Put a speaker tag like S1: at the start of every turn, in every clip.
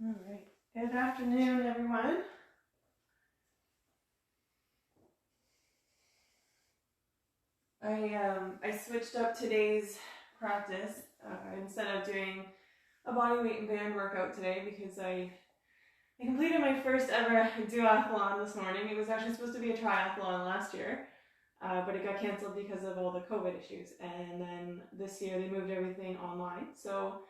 S1: All right. Good afternoon, everyone. I switched up today's practice instead of doing a body weight and band workout today because I completed my first ever duathalon this morning. It was actually supposed to be a triathlon last year, but it got canceled because of all the COVID issues. And then this year they moved everything online. So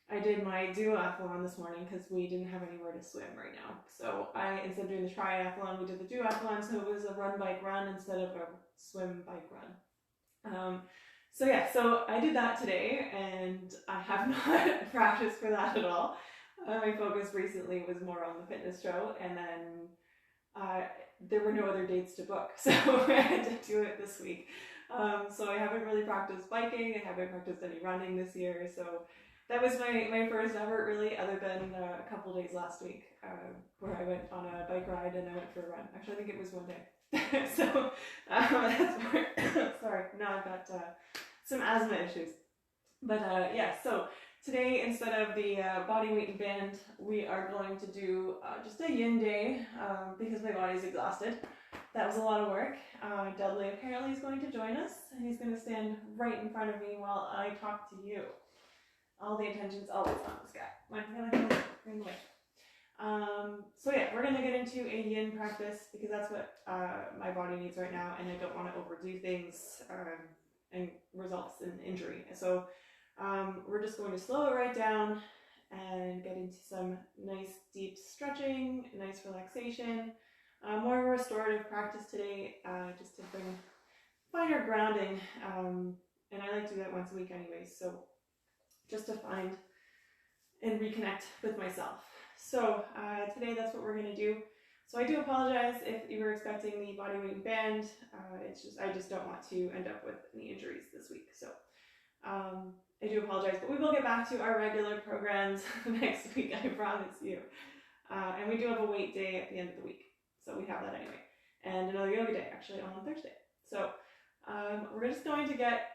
S1: I did my duathlon this morning because we didn't have anywhere to swim right now. So instead of doing the triathlon, we did the duathlon. So it was a run, bike, run instead of a swim, bike, run. So I did that today, and I have not practiced for that at all. My focus recently was more on the fitness show, and then there were no other dates to book, so I had to do it this week. So I haven't really practiced biking, I haven't practiced any running this year, so that was my first effort really, other than a couple days last week where I went on a bike ride and I went for a run. Actually, I think it was one day. So that's where, sorry, now I've got some asthma issues. But so today, instead of the body weight and band, we are going to do just a yin day because my body's exhausted. That was a lot of work. Dudley apparently is going to join us, and he's going to stand right in front of me while I talk to you. All the attention's always on this guy. In the way. We're going to get into a yin practice because that's what my body needs right now, and I don't want to overdo things and results in injury. So we're just going to slow it right down and get into some nice deep stretching, nice relaxation, more of a restorative practice today, just to bring finer grounding, and I like to do that once a week anyways, so just to find and reconnect with myself. So today that's what we're going to do. So I do apologize if you were expecting the body weight and band. I just don't want to end up with any injuries this week. So I do apologize, but we will get back to our regular programs next week, I promise you. And we do have a weight day at the end of the week. So we have that anyway. And another yoga day actually on Thursday. So we're just going to get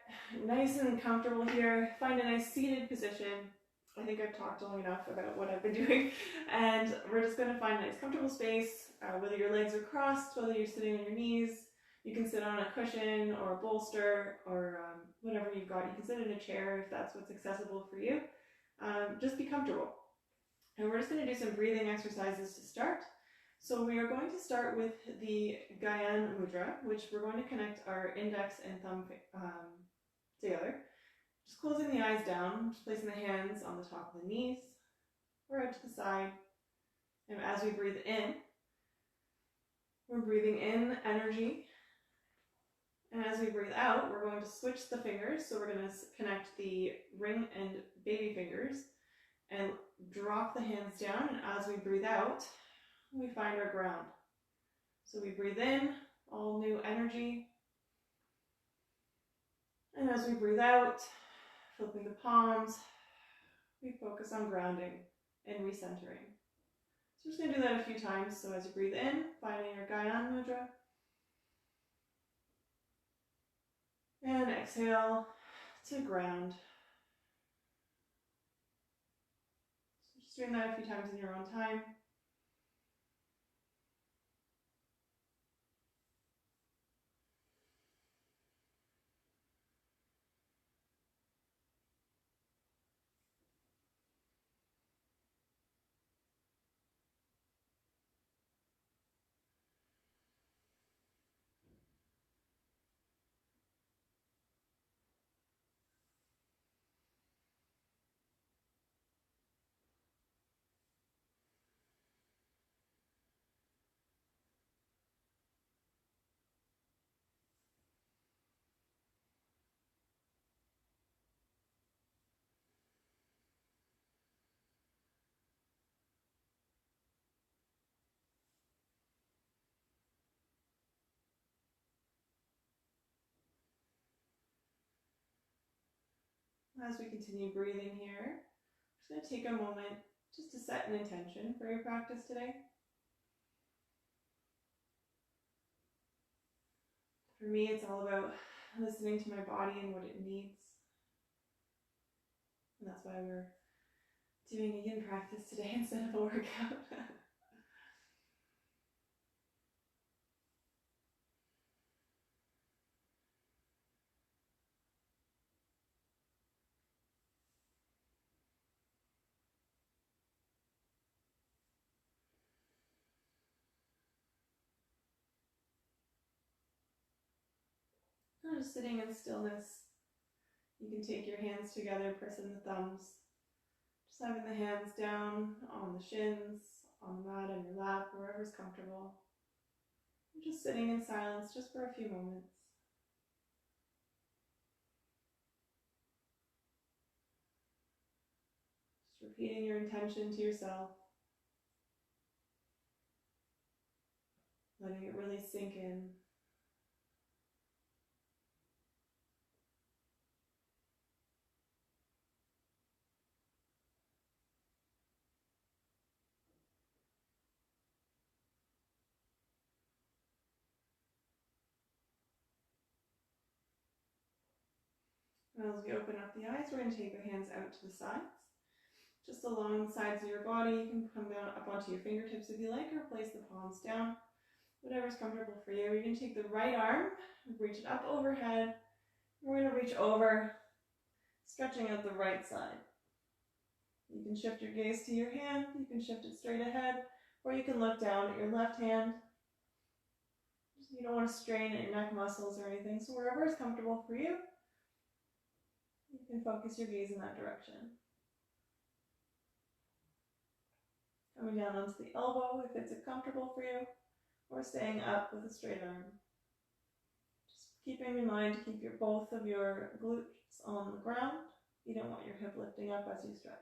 S1: nice and comfortable here. Find a nice seated position. I think I've talked long enough about what I've been doing, and we're just going to find a nice comfortable space, whether your legs are crossed, whether you're sitting on your knees. You can sit on a cushion or a bolster or whatever you've got. You can sit in a chair if that's what's accessible for you. Just be comfortable. And we're just going to do some breathing exercises to start. So we are going to start with the Gyan Mudra, which we're going to connect our index and thumb together. Just closing the eyes down, just placing the hands on the top of the knees or out to the side. And as we breathe in, we're breathing in energy. And as we breathe out, we're going to switch the fingers. So we're going to connect the ring and baby fingers and drop the hands down. And as we breathe out, we find our ground. So we breathe in, all new energy. And as we breathe out, flipping the palms, we focus on grounding and recentering. So we're just going to do that a few times. So as you breathe in, finding your Gyan Mudra. And exhale to ground. So just doing that a few times in your own time. As we continue breathing here, I'm just going to take a moment just to set an intention for your practice today. For me, it's all about listening to my body and what it needs. And that's why we're doing a yin practice today instead of a workout. Just sitting in stillness. You can take your hands together, pressing the thumbs. Just having the hands down on the shins, on the mat, on your lap, wherever's comfortable. Just sitting in silence just for a few moments. Just repeating your intention to yourself. Letting it really sink in. As we open up the eyes, we're going to take the hands out to the sides. Just along the sides of your body, you can come down up onto your fingertips if you like, or place the palms down. Whatever's comfortable for you. You're going to take the right arm, reach it up overhead. We're going to reach over, stretching out the right side. You can shift your gaze to your hand, you can shift it straight ahead, or you can look down at your left hand. You don't want to strain at your neck muscles or anything, so wherever is comfortable for you, you can focus your gaze in that direction. Coming down onto the elbow if it's comfortable for you, or staying up with a straight arm. Just keeping in mind to keep both of your glutes on the ground. You don't want your hip lifting up as you stretch.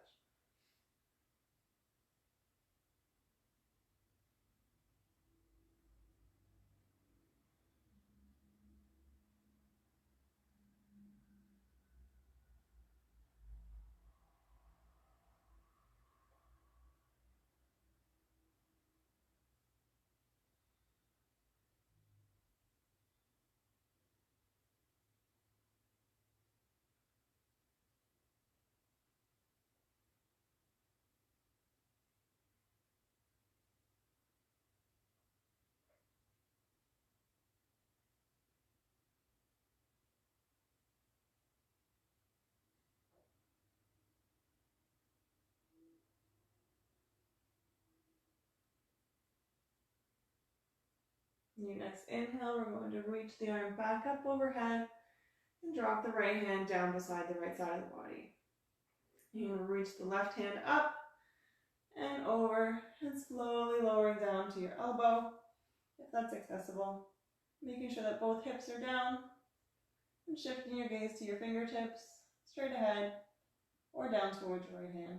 S1: In your next inhale, we're going to reach the arm back up overhead and drop the right hand down beside the right side of the body. You're going to reach the left hand up and over and slowly lowering down to your elbow, if that's accessible. Making sure that both hips are down and shifting your gaze to your fingertips, straight ahead or down towards your right hand.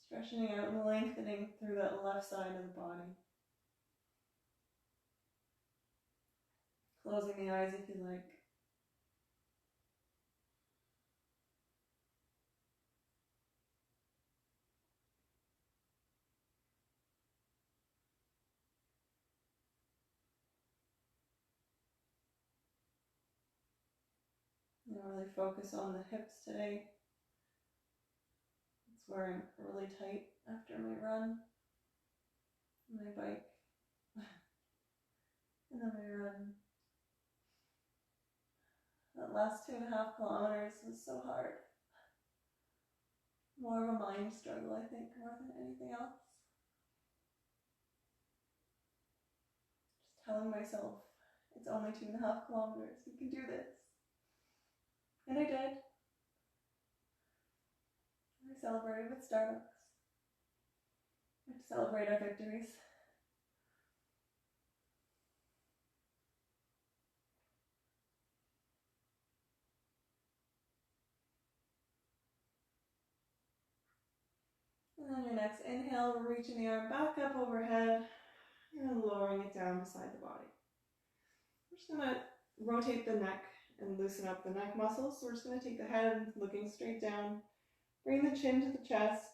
S1: Stretching out and lengthening through that left side of the body. Closing the eyes if you like. Now really focus on the hips today. It's where I'm really tight after my run, my bike, and then my run. That last 2.5 kilometers was so hard. More of a mind struggle, I think, more than anything else. Just telling myself, it's only 2.5 kilometers, you can do this. And I did. I celebrated with Starbucks. We have to celebrate our victories. And on your next inhale, we're reaching the arm back up overhead and lowering it down beside the body. We're just going to rotate the neck and loosen up the neck muscles. So we're just going to take the head looking straight down, bring the chin to the chest.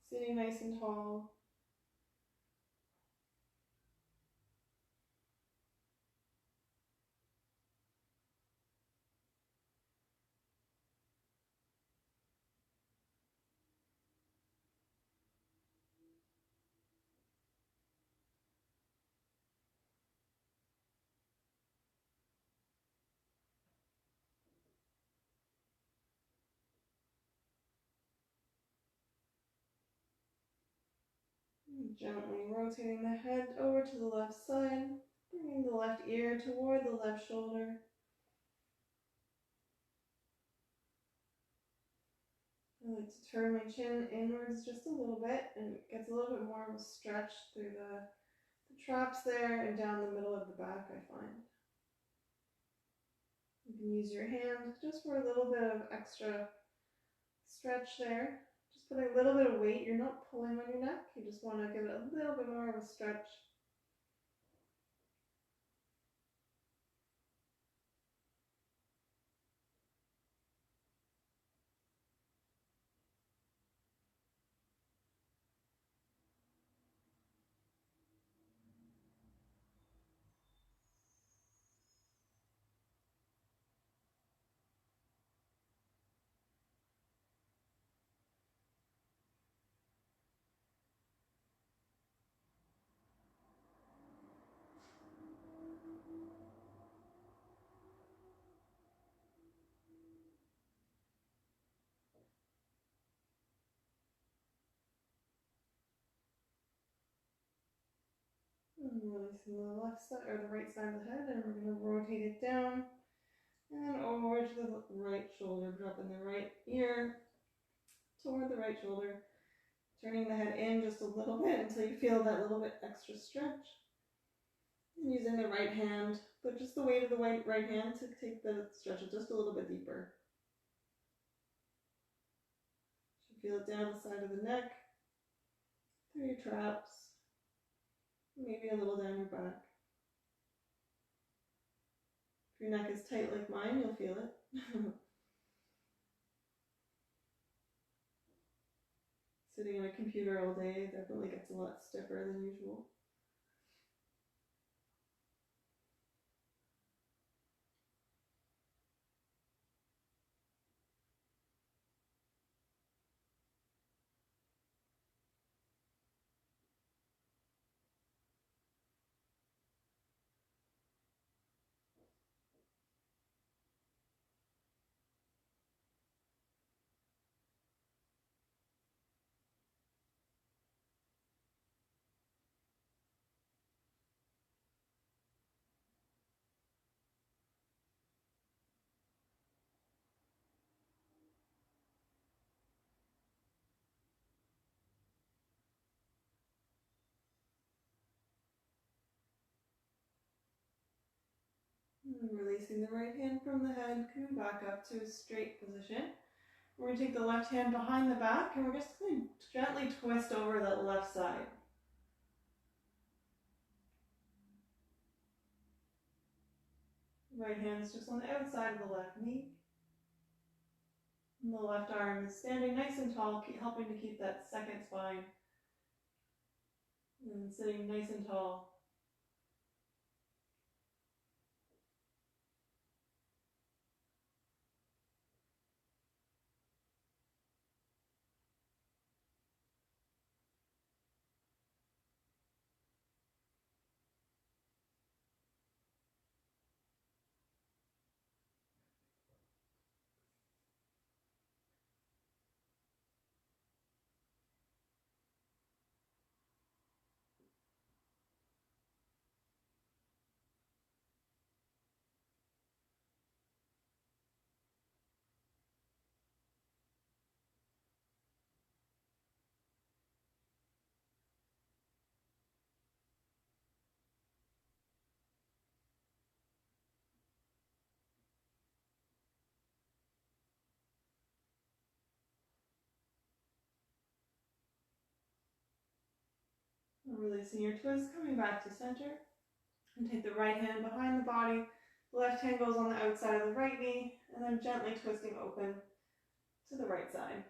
S1: Sitting nice and tall. Gently rotating the head over to the left side, bringing the left ear toward the left shoulder. I like to turn my chin inwards just a little bit, and it gets a little bit more of a stretch through the traps there and down the middle of the back, I find. You can use your hand just for a little bit of extra stretch there. Just putting a little bit of weight. You're not pulling on your neck. You just want to give it a little bit more of a stretch. And releasing the left side or the right side of the head, and we're going to rotate it down and over to the right shoulder, dropping the right ear toward the right shoulder, turning the head in just a little bit until you feel that little bit extra stretch. And using the right hand, but just the weight of the right hand to take the stretch just a little bit deeper. You feel it down the side of the neck, through your traps, maybe a little down your back. If your neck is tight like mine, you'll feel it. Sitting on a computer all day definitely gets a lot stiffer than usual. And releasing the right hand from the head, coming back up to a straight position. We're going to take the left hand behind the back and we're just going to gently twist over that left side. Right hand is just on the outside of the left knee. And the left arm is standing nice and tall, helping to keep that second spine. And sitting nice and tall. And releasing your twist, coming back to center. And take the right hand behind the body. The left hand goes on the outside of the right knee, and then gently twisting open to the right side.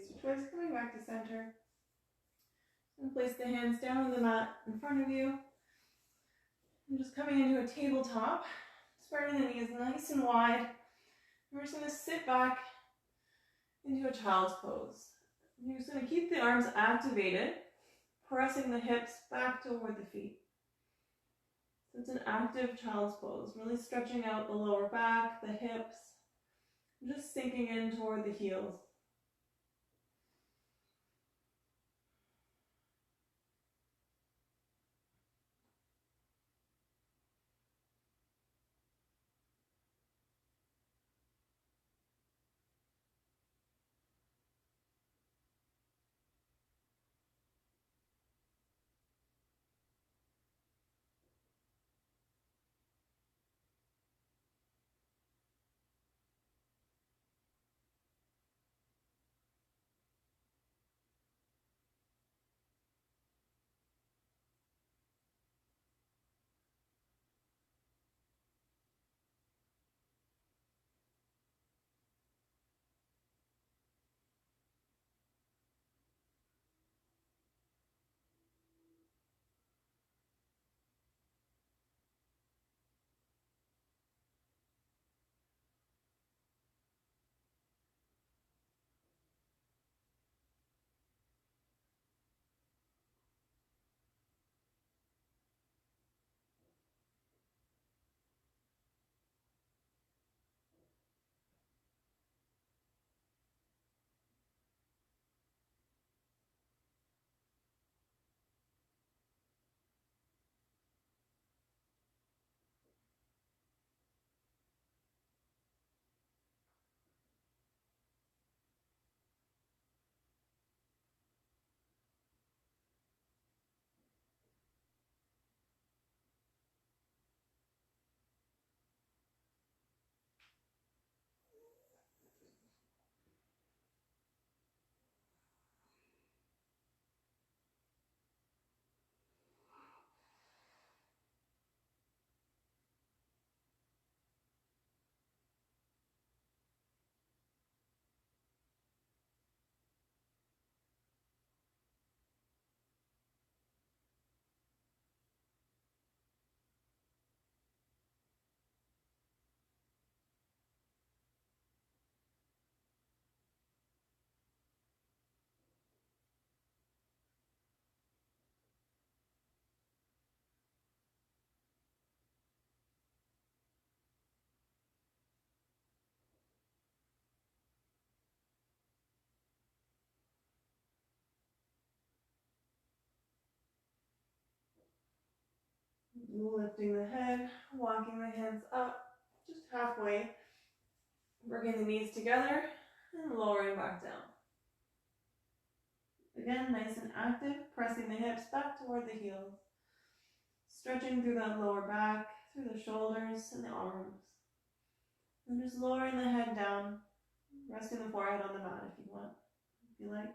S1: to twist, coming back to center. And place the hands down on the mat in front of you. And just coming into a tabletop, spreading the knees nice and wide. We're just going to sit back into a child's pose. You're just going to keep the arms activated, pressing the hips back toward the feet. So it's an active child's pose, really stretching out the lower back, the hips, just sinking in toward the heels. Lifting the head, walking the hands up, just halfway, bringing the knees together, and lowering back down. Again, nice and active, pressing the hips back toward the heels, stretching through that lower back, through the shoulders and the arms. And just lowering the head down, resting the forehead on the mat if you want, if you like.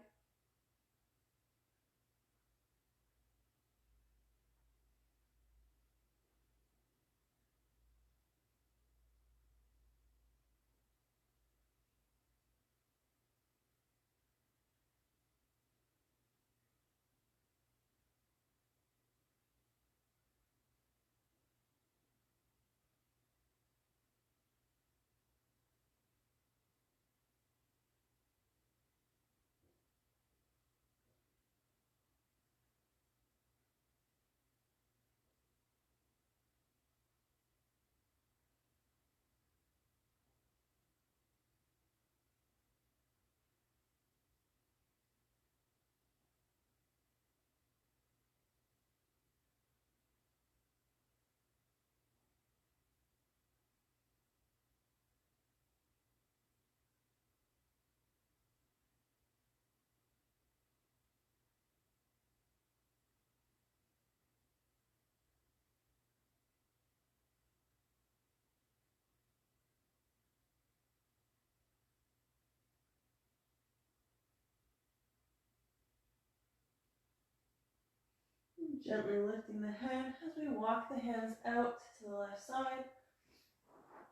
S1: Gently lifting the head as we walk the hands out to the left side,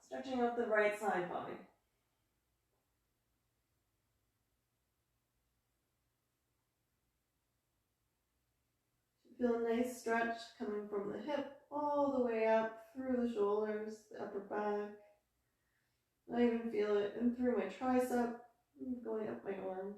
S1: stretching out the right side body. Feel a nice stretch coming from the hip all the way up through the shoulders, the upper back. I even feel it in through my tricep, going up my arm.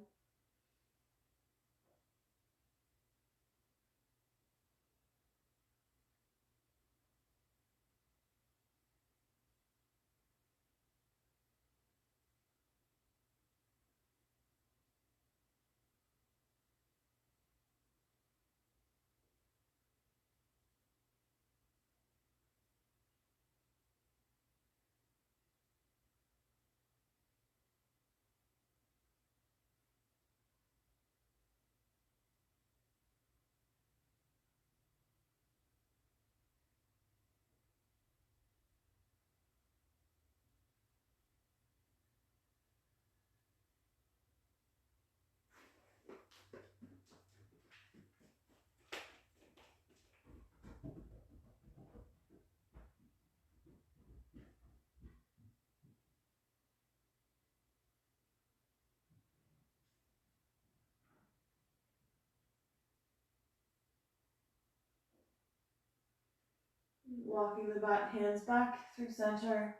S1: Walking the hands back through center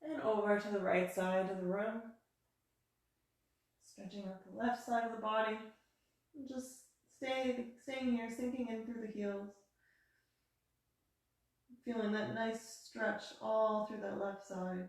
S1: and over to the right side of the room. Stretching out the left side of the body. And just staying here, sinking in through the heels. Feeling that nice stretch all through that left side.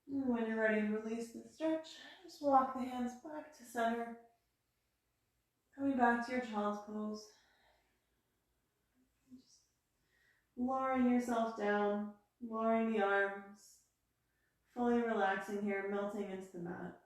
S1: And when you're ready to release the stretch, just walk the hands back to center. Coming back to your child's pose. Just lowering yourself down, lowering the arms, fully relaxing here, melting into the mat.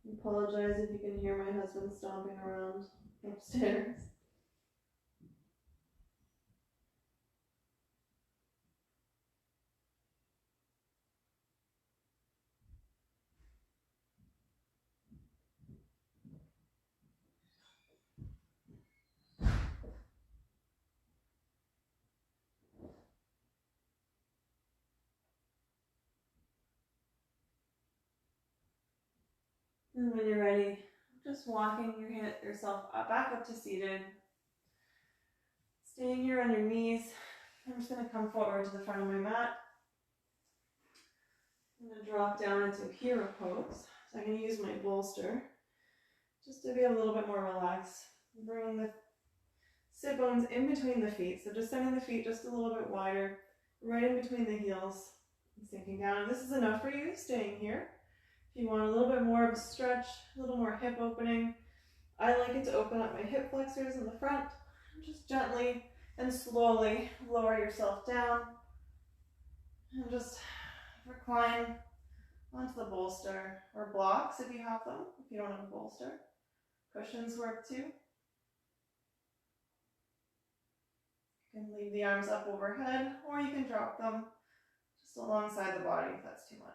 S1: I apologize if you can hear my husband stomping around upstairs. And when you're ready, just walking yourself back up to seated. Staying here on your knees. I'm just going to come forward to the front of my mat. I'm going to drop down into hero pose. So I'm going to use my bolster just to be a little bit more relaxed. Bring the sit bones in between the feet. So just sending the feet just a little bit wider, right in between the heels, and sinking down. This is enough for you, staying here. If you want a little bit more of a stretch, a little more hip opening, I like it to open up my hip flexors in the front. Just gently and slowly lower yourself down and just recline onto the bolster or blocks if you have them. If you don't have a bolster, cushions work too. You can leave the arms up overhead, or you can drop them just alongside the body if that's too much.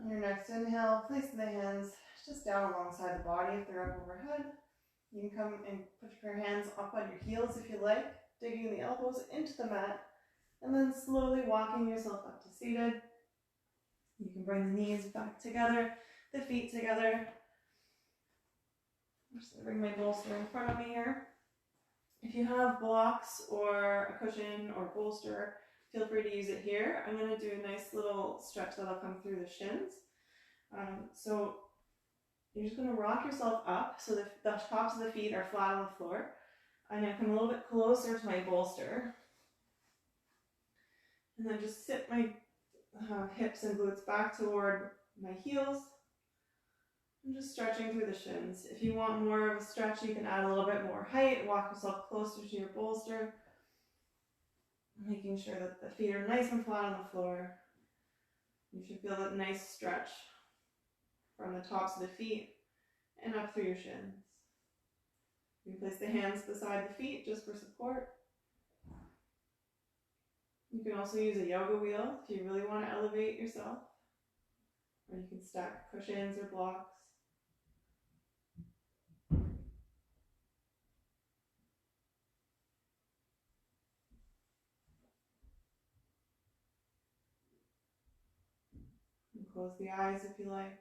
S1: On your next inhale, place the hands just down alongside the body if they're up overhead. You can come and put your hands up on your heels if you like, digging the elbows into the mat, and then slowly walking yourself up to seated. You can bring the knees back together, the feet together. I'm just going to bring my bolster in front of me here. If you have blocks or a cushion or bolster, feel free to use it here. I'm going to do a nice little stretch that'll come through the shins. So you're just going to rock yourself up so the tops of the feet are flat on the floor. I'm going to come a little bit closer to my bolster. And then just sit my hips and glutes back toward my heels. I'm just stretching through the shins. If you want more of a stretch, you can add a little bit more height. Walk yourself closer to your bolster. Making sure that the feet are nice and flat on the floor. You should feel that nice stretch from the tops of the feet and up through your shins. You can place the hands beside the feet just for support. You can also use a yoga wheel if you really want to elevate yourself. Or you can stack cushions or blocks. And close the eyes if you like.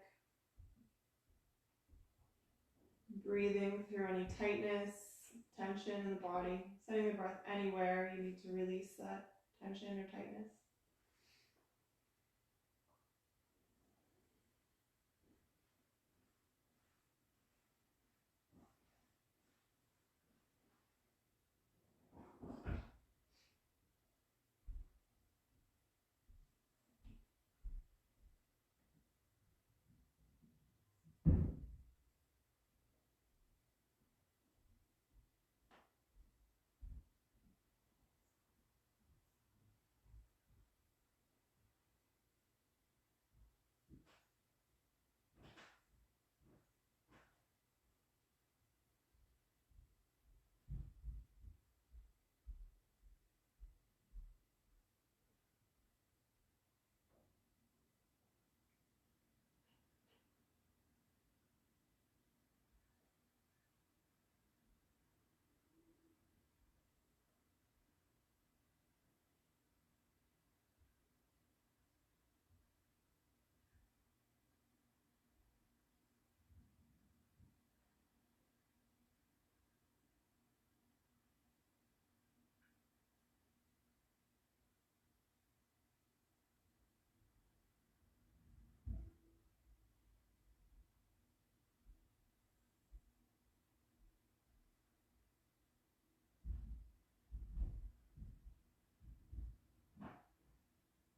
S1: Breathing through any tightness, tension in the body. Sending the breath anywhere you need to release that tension or tightness.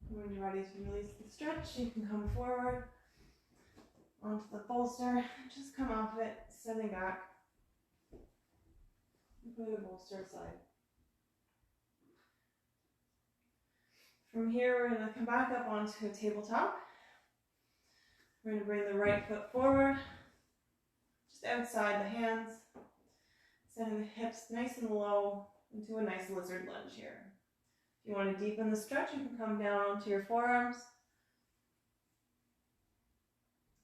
S1: When you're ready to release the stretch, you can come forward onto the bolster. Just come off of it, sitting back. And put the bolster aside. From here, we're going to come back up onto a tabletop. We're going to bring the right foot forward, just outside the hands, sending the hips nice and low into a nice lizard lunge here. If you want to deepen the stretch, you can come down onto your forearms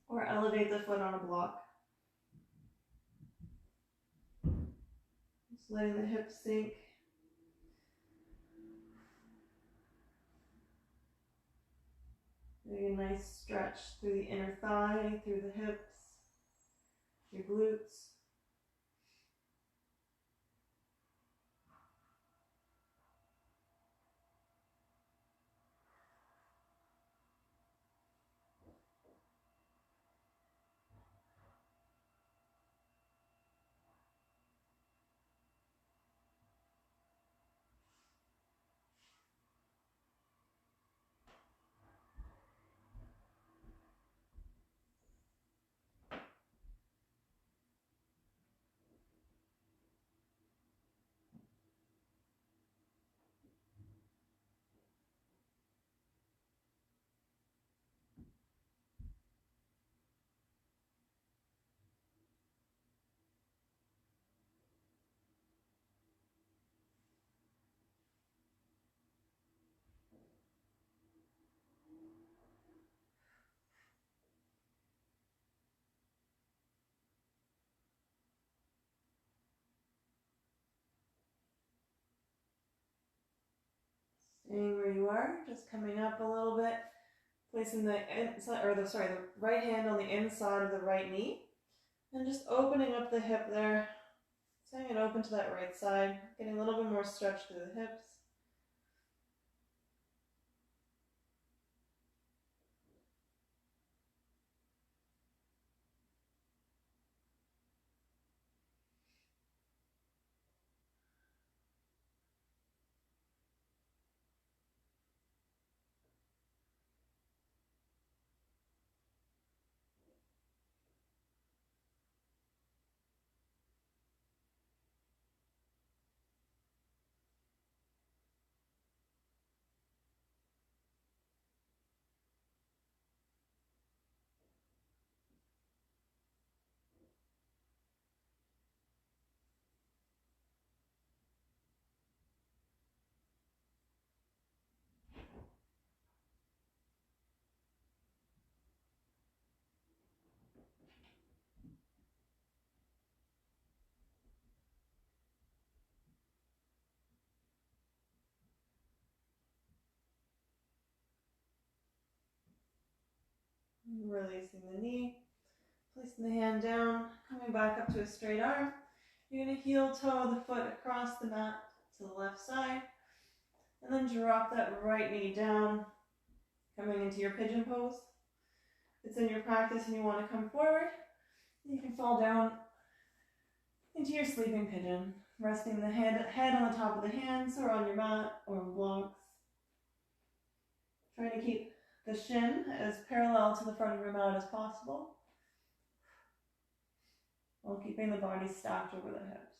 S1: or elevate the foot on a block. Just letting the hips sink. Getting a nice stretch through the inner thigh, through the hips, your glutes. are, just coming up a little bit, placing the right hand on the inside of the right knee, and just opening up the hip there, staying it open to that right side, getting a little bit more stretch through the hips. Releasing the knee, placing the hand down, coming back up to a straight arm. You're going to heel toe the foot across the mat to the left side, and then drop that right knee down, coming into your pigeon pose. If it's in your practice and you want to come forward, you can fall down into your sleeping pigeon, resting the head on the top of the hands or on your mat or blocks. Trying to keep the shin as parallel to the front of your mat as possible, while keeping the body stacked over the hips.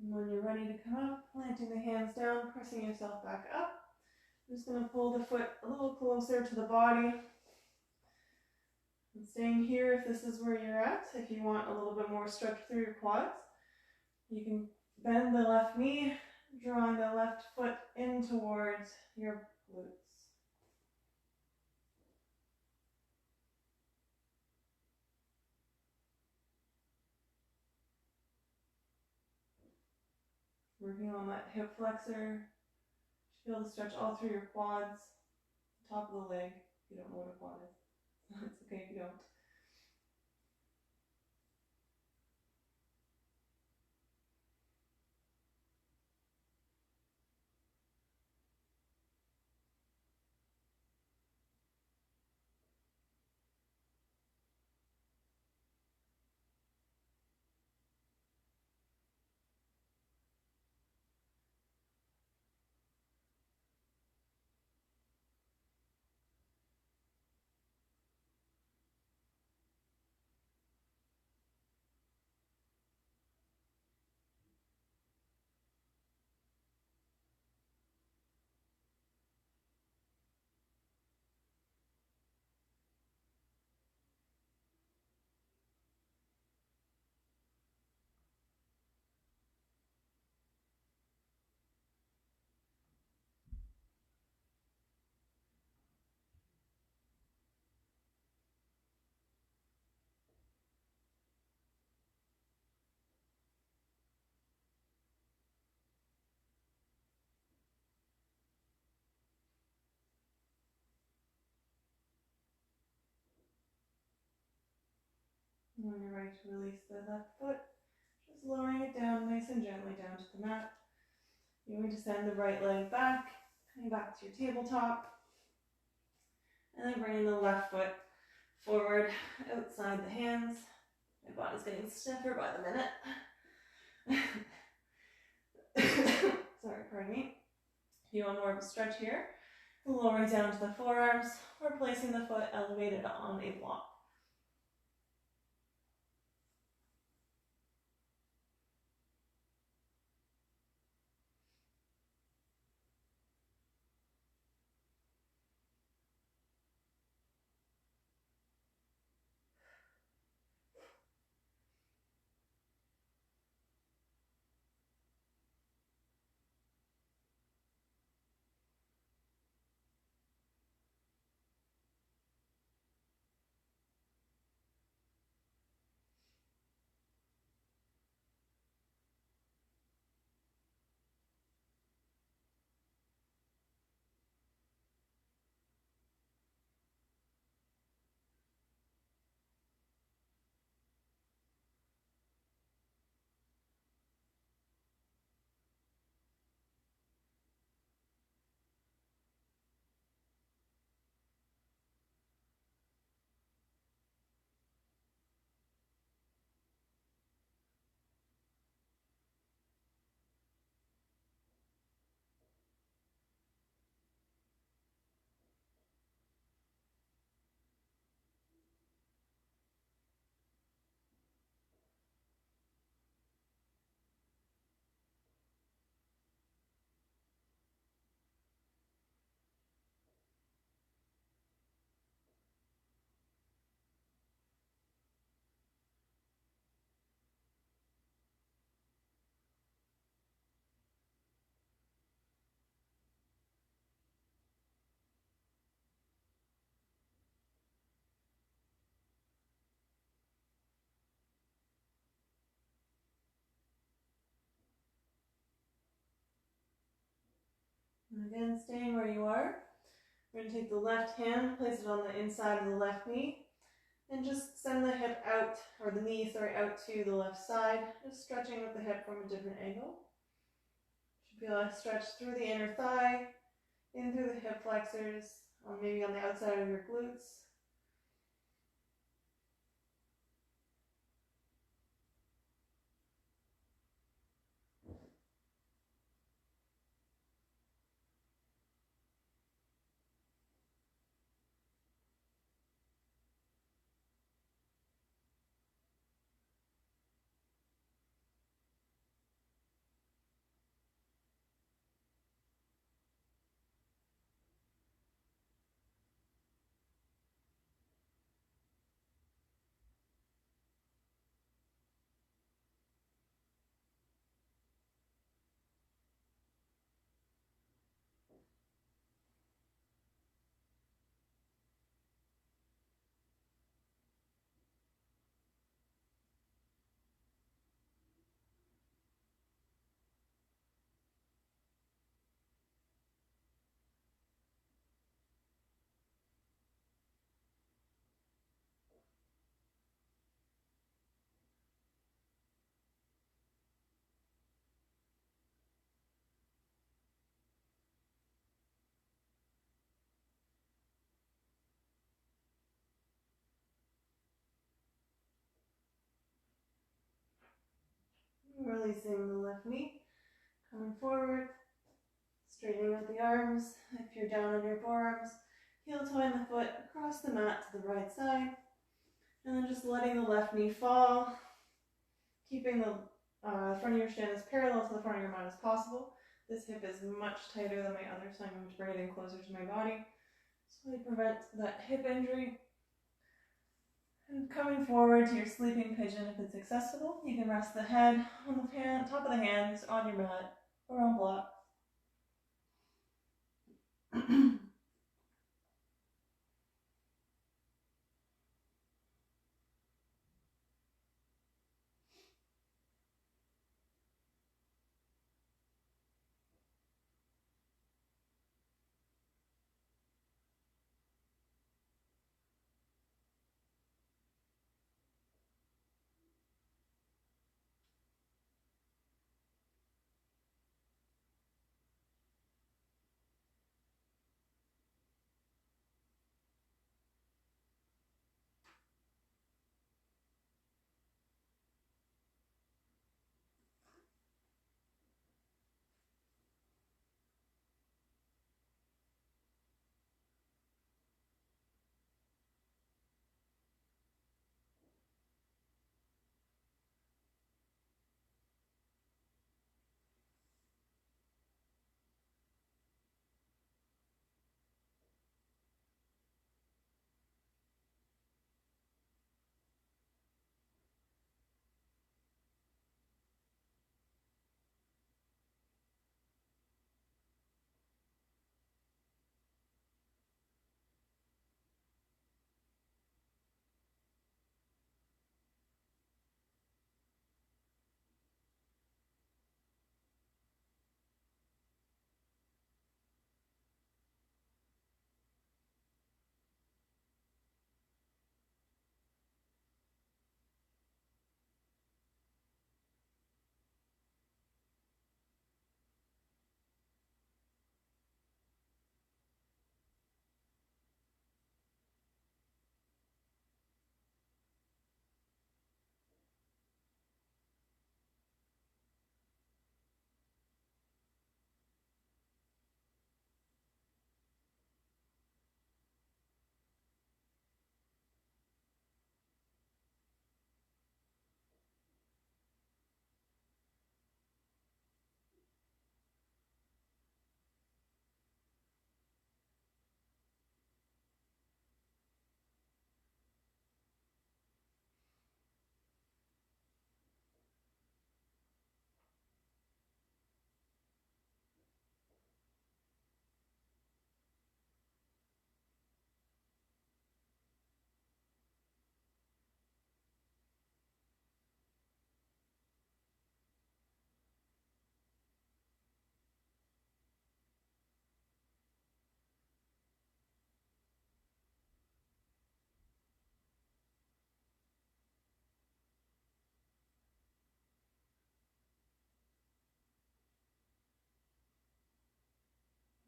S1: And when you're ready to come up, planting the hands down, pressing yourself back up. I'm just going to pull the foot a little closer to the body. And staying here if this is where you're at. If you want a little bit more stretch through your quads, you can bend the left knee, drawing the left foot in towards your glutes. Working on that hip flexor. You should be able to stretch all through your quads, the top of the leg, if you don't know what a quad is. It's okay if you don't. And when you're ready to release the left foot, just lowering it down nice and gently down to the mat. You're going to send the right leg back, coming back to your tabletop. And then bringing the left foot forward outside the hands. My body's getting stiffer by the minute. Sorry, pardon me. If you want more of a stretch here, lowering down to the forearms or placing the foot elevated on a block. And again, staying where you are. We're going to take the left hand, place it on the inside of the left knee, and just send the hip out, or the knee, sorry, out to the left side, just stretching with the hip from a different angle. You should feel a stretch through the inner thigh, in through the hip flexors, maybe on the outside of your glutes. Releasing the left knee, coming forward, straightening out the arms. If you're down on your forearms, heel toeing the foot across the mat to the right side, and then just letting the left knee fall, keeping the front of your shin as parallel to the front of your mat as possible. This hip is much tighter than my other, so I'm going to bring it in closer to my body, so I prevent that hip injury. And coming forward to your sleeping pigeon if it's accessible. You can rest the head on the top of the hands, on your mat, or on blocks.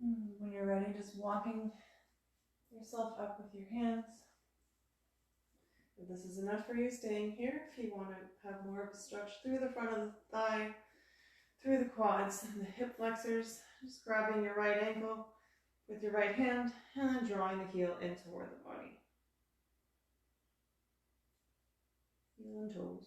S1: When you're ready, just walking yourself up with your hands. If this is enough for you, staying here. If you want to have more of a stretch through the front of the thigh, through the quads and the hip flexors, just grabbing your right ankle with your right hand and then drawing the heel in toward the body. Heel and toes.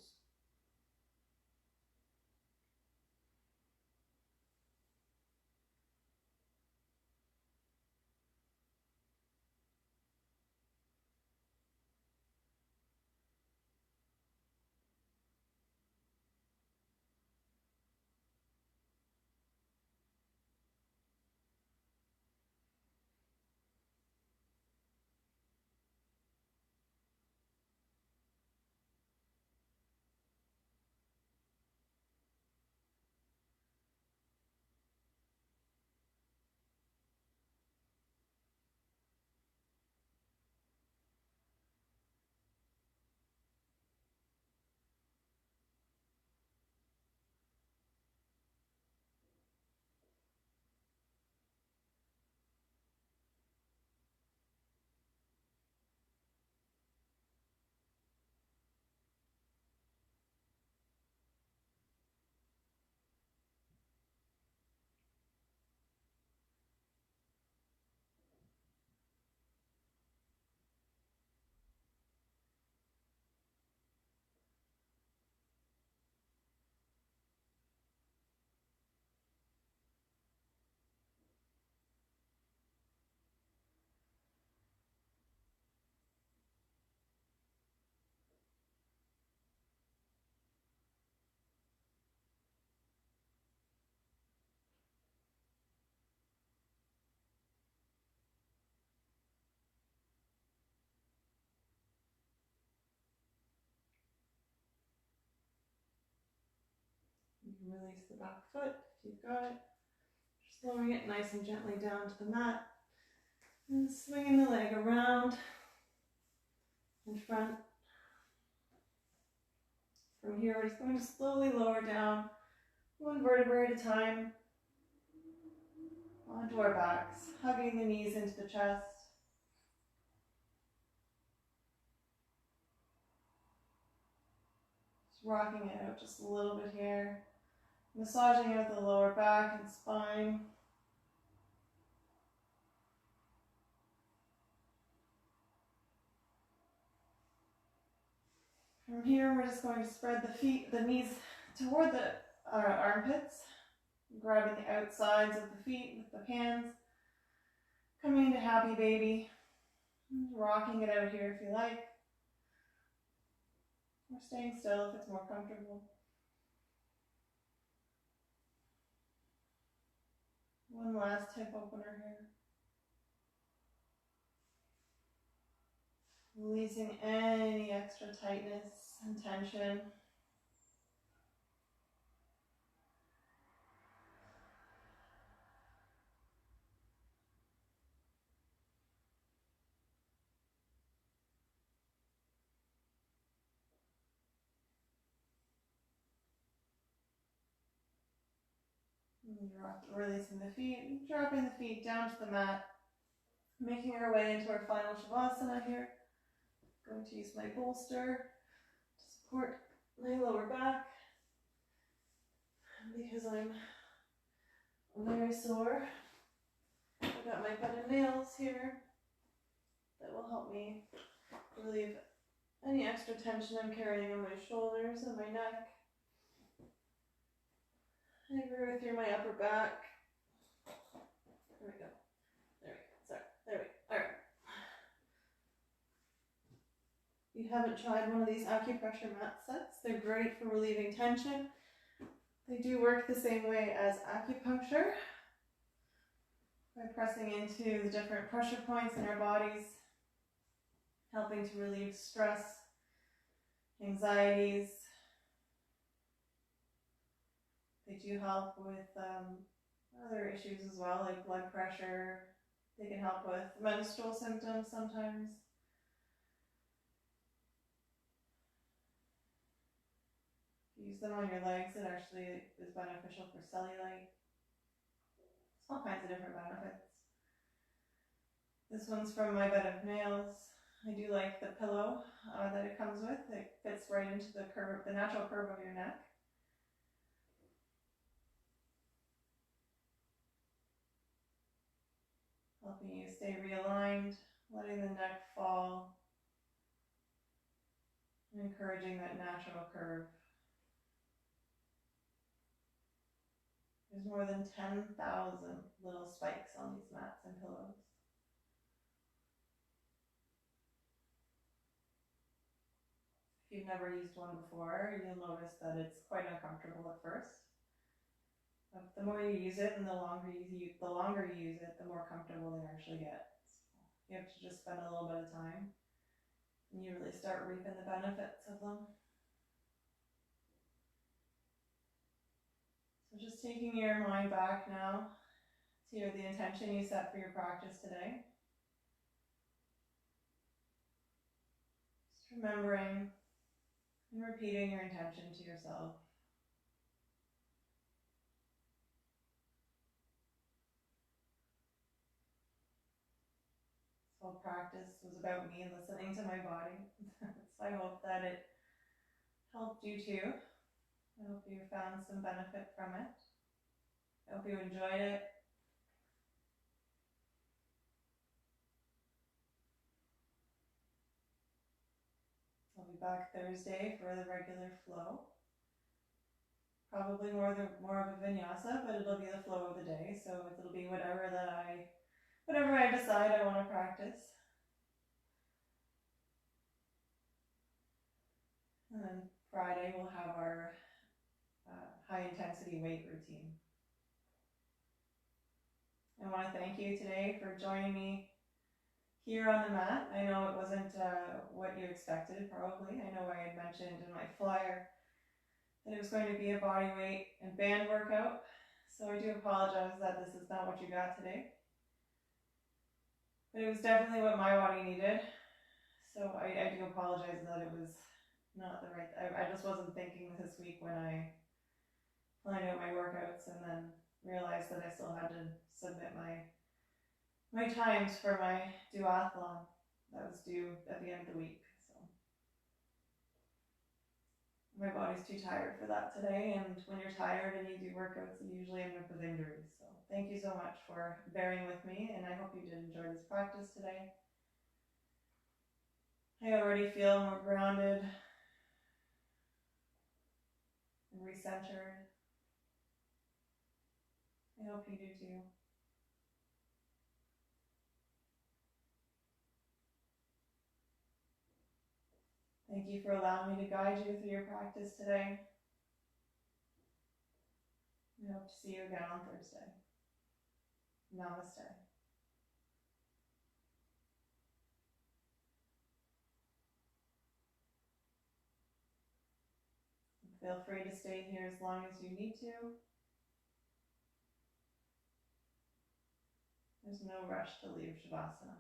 S1: You can release the back foot if you've got it. Just lowering it nice and gently down to the mat. And swinging the leg around in front. From here, we're just going to slowly lower down one vertebrae at a time onto our backs, hugging the knees into the chest. Just rocking it out just a little bit here. Massaging out the lower back and spine. From here, we're just going to spread the knees toward the armpits, grabbing the outsides of the feet with the hands, coming into happy baby, rocking it out here if you like, or staying still if it's more comfortable. One last hip opener here. Releasing any extra tightness and tension. Releasing the feet, dropping the feet down to the mat, making our way into our final Shavasana here. Going to use my bolster to support my lower back because I'm very sore. I've got my button nails here that will help me relieve any extra tension I'm carrying on my shoulders and my neck. I go through my upper back. There we go. There we go. Sorry. There we go. All right. If you haven't tried one of these acupressure mat sets, they're great for relieving tension. They do work the same way as acupuncture by pressing into the different pressure points in our bodies, helping to relieve stress, anxieties. They do help with other issues as well, like blood pressure. They can help with menstrual symptoms sometimes. If you use them on your legs, it actually is beneficial for cellulite. All kinds of different benefits. This one's from my bed of nails. I do like the pillow that it comes with. It fits right into the curve, the natural curve of your neck. Helping you stay realigned, letting the neck fall, and encouraging that natural curve. There's more than 10,000 little spikes on these mats and pillows. If you've never used one before, you'll notice that it's quite uncomfortable at first. But the more you use it and the longer you use it, the more comfortable they actually get. So you have to just spend a little bit of time and you really start reaping the benefits of them. So just taking your mind back now to the intention you set for your practice today. Just remembering and repeating your intention to yourself. This whole practice was about me listening to my body. So I hope that it helped you too. I hope you found some benefit from it. I hope you enjoyed it. I'll be back Thursday for the regular flow. Probably more of a vinyasa, but it'll be the flow of the day. So it'll be whatever I decide I want to practice. And then Friday we'll have our high intensity weight routine. I want to thank you today for joining me here on the mat. I know it wasn't what you expected, probably. I know I had mentioned in my flyer that it was going to be a body weight and band workout. So I do apologize that this is not what you got today. But it was definitely what my body needed. So I do apologize that it was not the right, I just wasn't thinking this week when I planned out my workouts and then realized that I still had to submit my times for my duathalon that was due at the end of the week. So my body's too tired for that today, and when you're tired and you do workouts, you usually end up with injuries. So thank you so much for bearing with me, and I hope you did enjoy this practice today. I already feel more grounded and recentered. I hope you do too. Thank you for allowing me to guide you through your practice today. I hope to see you again on Thursday. Namaste. Feel free to stay here as long as you need to. There's no rush to leave Shavasana.